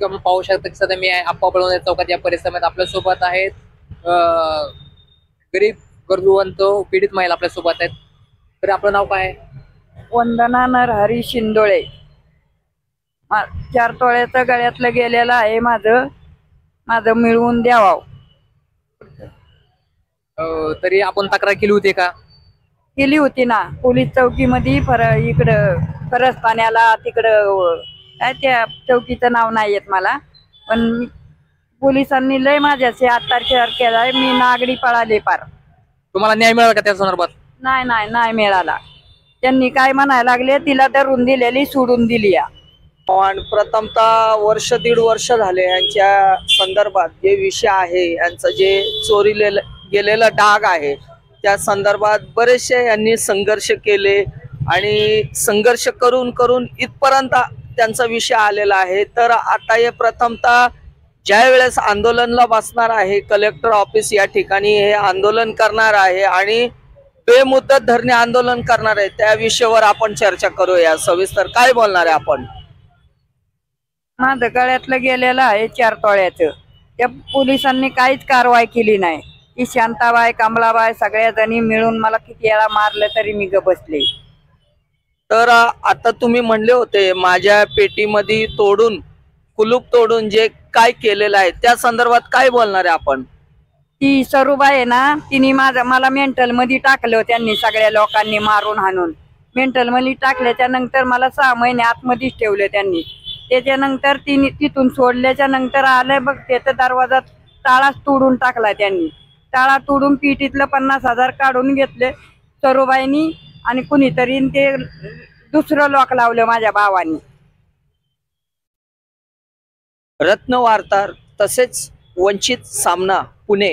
आपण पाहू शकतो की सध्या मी आप्पा बळवंत चौकात या परिसरात आपल्या सोबत आहेत गरीब गरजूवंत पीडित महिला आपल्या सोबत आहेत। तर आपलं नाव काय आहे? वंदना नरहरी शिंदोळे। 4 तोळ्याचं गळ्यातलं गेलेलं आहे माझं मिळवून द्यावं। तरी आपण तक्रार केली होती का? केली होती ना, पोलीस चौकीमध्ये इकडं फरसपाण्याला तिकडं काय त्या चौकीचं नाव नाही येत मला, पण पोलिसांनी लय माझ्याशी अत्याचार केलाय। मी नागरी पळाले पार। तुम्हाला न्याय मिळाला का त्या संदर्भात? नाही मिळाला। त्यांनी काय म्हणायला लागले, तिला धरून दिलेली सोडून दिली या। आणि प्रथमतः वर्ष दीड वर्ष झाले यांच्या संदर्भात जे विषय आहे, यांचं जे चोरीले गेलेला डाग आहे त्या संदर्भात बरेचसे यांनी संघर्ष केले आणि संघर्ष करून करून इथपर्यंत त्यांचा विषय आलेला आहे। तर आता हे प्रथमतः ज्या वेळेस आंदोलनाला बसणार आहे, कलेक्टर ऑफिस या ठिकाणी हे आंदोलन करणार आहे आणि बेमुदत धरणे आंदोलन करणार आहे, त्या विषयावर आपण चर्चा करूया सविस्तर। काय बोलणार आहे आपण? माझं गळ्यातलं गेलेलं आहे 4 तोळ्याचं। त्या पोलिसांनी काहीच कारवाई केली नाही। ती शांताबाई कमलाबाई सगळ्या जणी मिळून मला किती वेळा मारलं तरी मी ग बसले। तर आता तुम्ही म्हणले होते माझ्या पेटीमध्ये तोडून कुलूप तोडून जे काय केलेलं आहे त्या संदर्भात काय बोलणार आहे आपण? ती सरूबाई आहे ना, तिने मला मेंटल मध्ये टाकलं। त्यांनी सगळ्या लोकांनी मारून हाणून मेंटल मध्ये टाकल्याच्या नंतर मला 6 महिने आतमध्येच ठेवले त्यांनी। त्याच्यानंतर तिथून सोडल्याच्या नंतर आले बघ, त्याचा दरवाजा टाळाच तोडून टाकला त्यांनी। टाळा तोडून पिटीतलं 50,000 काढून घेतले सरूबाईंनी आणि कुणीतरी ते दुसरं लॉक लावलं माझ्या भावानी। रत्न वार्ताहर तसेच वंचित सामना पुणे।